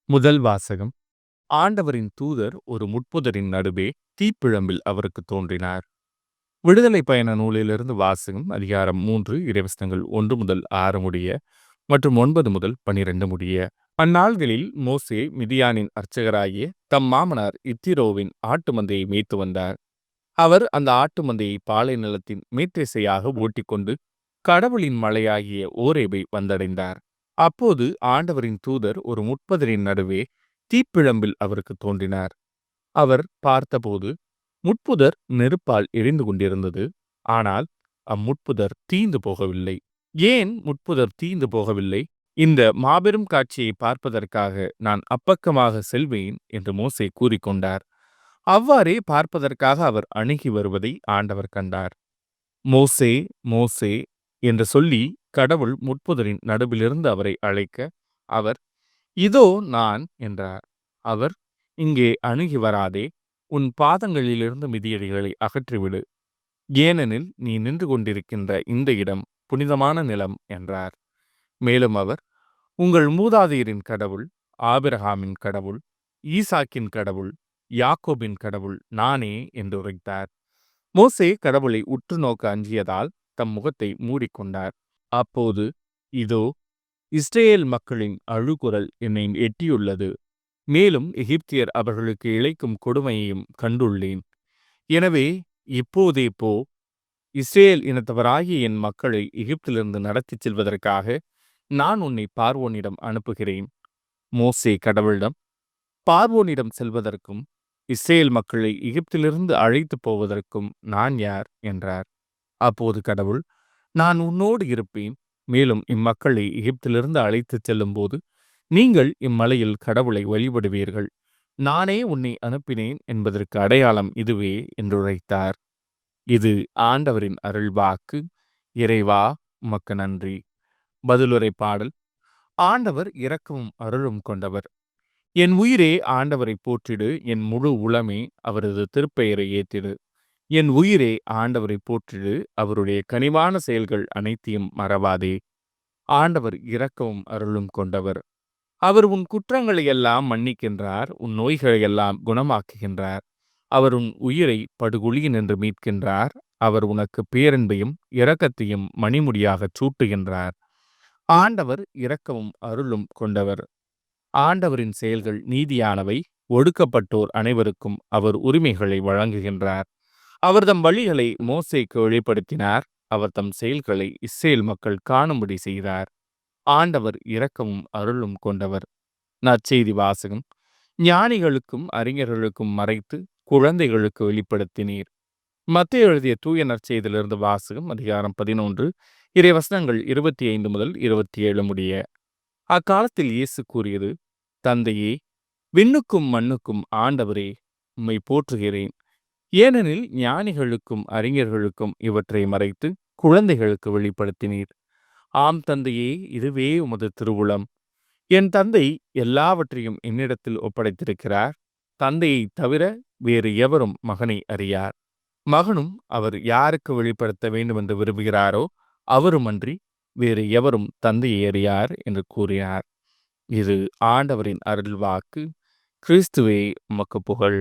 முதல் வாசகம். ஆண்டவரின் தூதர் ஒரு முட்புதரின் நடுவே தீப்பிழம்பில் அவருக்கு தோன்றினார். விடுதலை பயண நூலிலிருந்து வாசகம். அதிகாரம் 3 இறைவசனங்கள் 1 முதல் 6 முடிய மற்றும் 9 முதல் 12 முடிய. அந்நாள்களில் மோசே மிதியானின் அர்ச்சகராகிய தம் மாமனார் இத்திரோவின் ஆட்டு மந்தையை மேய்த்து வந்தார். அவர் அந்த ஆட்டு மந்தையை பாலை நிலத்தின் மேற்றிசையாக ஓட்டிக்கொண்டு கடவுளின் மலையாகிய ஓரேபை வந்தடைந்தார். அப்போது ஆண்டவரின் தூதர் ஒரு முட்புதரின் நடுவே தீப்பிழம்பில் அவருக்கு தோன்றினார். அவர் பார்த்தபோது முட்புதர் நெருப்பால் எரிந்து கொண்டிருந்தது. ஆனால் அம்முட்புதர் தீந்து போகவில்லை. ஏன் முட்புதர் தீந்து போகவில்லை? இந்த மாபெரும் காட்சியை பார்ப்பதற்காக நான் அப்பக்கமாக செல்வேன் என்று மோசே கூறிக்கொண்டார். அவ்வாறே பார்ப்பதற்காக அவர் அணுகி வருவதை ஆண்டவர் கண்டார். மோசே, மோசே என்று சொல்லி கடவுள் முட்புதரின் நடுவிலிருந்து அவரை அழைக்க, அவர், இதோ நான் என்றார். அவர், இங்கே அணுகி வராதே, உன் பாதங்களிலிருந்து மிதியடிகளை அகற்றிவிடு, ஏனெனில் நீ நின்று கொண்டிருக்கின்ற இந்த இடம் புனிதமான நிலம் என்றார். மேலும் அவர், உங்கள் மூதாதையரின் கடவுள், ஆபிரகாமின் கடவுள், ஈசாக்கின் கடவுள், யாக்கோபின் கடவுள் நானே என்று உரைத்தார். மோசே கடவுளை உற்று நோக்க அஞ்சியதால் தம் முகத்தை மூடிக்கொண்டார். அப்போது, இதோ, இஸ்ரேல் மக்களின் அழுகுரல் என்னை எட்டியுள்ளது. மேலும் எகிப்தியர் அவர்களுக்கு இழைக்கும் கொடுமையையும் கண்டுள்ளேன். எனவே இப்போதே போ, இஸ்ரேல் இனத்தவராகிய என் மக்களை எகிப்திலிருந்து நடத்திச் செல்வதற்காக நான் உன்னை பார்வோனிடம் அனுப்புகிறேன். மோசே கடவுளிடம், பார்வோனிடம் செல்வதற்கும் இஸ்ரேல் மக்களை எகிப்திலிருந்து அழைத்து போவதற்கும் நான் யார் என்றார். அப்போது கடவுள், நான் உன்னோடு இருப்பேன். மேலும் இம்மக்களை எகிப்திலிருந்து அழைத்துச் செல்லும் போது நீங்கள் இம்மலையில் கடவுளை வழிபடுவீர்கள். நானே உன்னை அனுப்பினேன் என்பதற்கு அடையாளம் இதுவே என்று உரைத்தார். இது ஆண்டவரின் அருள்வாக்கு. இறைவா, உமக்கு நன்றி. பதிலுரை பாடல். ஆண்டவர் இரக்கமும் அருளும் கொண்டவர். என் உயிரே ஆண்டவரை போற்றிடு, என் முழு உளமே அவரது திருப்பெயரை ஏத்திடு. என் உயிரே ஆண்டவரை போற்றிடு, அவருடைய கனிவான செயல்கள் அனைத்தையும் மறவாதே. ஆண்டவர் இரக்கமும் அருளும் கொண்டவர். அவர் உன் குற்றங்களை எல்லாம் மன்னிக்கின்றார், உன் நோய்களை எல்லாம் குணமாக்குகின்றார். அவர் உன் உயிரை படுகுழியினின்று மீட்கின்றார். அவர் உனக்கு பேரன்பையும் இரக்கத்தையும் மணிமுடியாகச் சூட்டுகின்றார். ஆண்டவர் இரக்கமும் அருளும் கொண்டவர். ஆண்டவரின் செயல்கள் நீதியானவை. ஒடுக்கப்பட்டோர் அனைவருக்கும் அவர் உரிமைகளை வழங்குகின்றார். அவர் தம் வழிகளை மோசேக்கு வெளிப்படுத்தினார். அவர் தம் செயல்களை இஸ்ரேல் மக்கள் காணும்படி செய்தார். ஆண்டவர் இரக்கமும் அருளும் கொண்டவர். நற்செய்தி வாசகம். ஞானிகளுக்கும் அறிஞர்களுக்கும் மறைத்து குழந்தைகளுக்கு வெளிப்படுத்தினீர். மத்தேயு எழுதிய தூய நற்செய்தியிலிருந்து வாசகம். அதிகாரம் 11 இறைவசனங்கள் 25 முதல் 27 முடிய. அக்காலத்தில் இயேசு கூறியது, தந்தையே, விண்ணுக்கும் மண்ணுக்கும் ஆண்டவரே, உம்மை போற்றுகிறேன். ஏனெனில் ஞானிகளுக்கும் அறிஞர்களுக்கும் இவற்றை மறைத்து குழந்தைகளுக்கு வெளிப்படுத்தினீர். ஆம் தந்தையே, இதுவே உமது திருவுளம். என் தந்தை எல்லாவற்றையும் என்னிடத்தில் ஒப்படைத்திருக்கிறார். தந்தையை தவிர வேறு எவரும் மகனை அறியார். மகனும் அவர் யாருக்கு வெளிப்படுத்த வேண்டுமென்று விரும்புகிறாரோ அவருமன்றி வேறு எவரும் தந்தையை அறியார் என்று கூறினார். இது ஆண்டவரின் அருள்வாக்கு. கிறிஸ்துவே, உமக்கு புகழ்.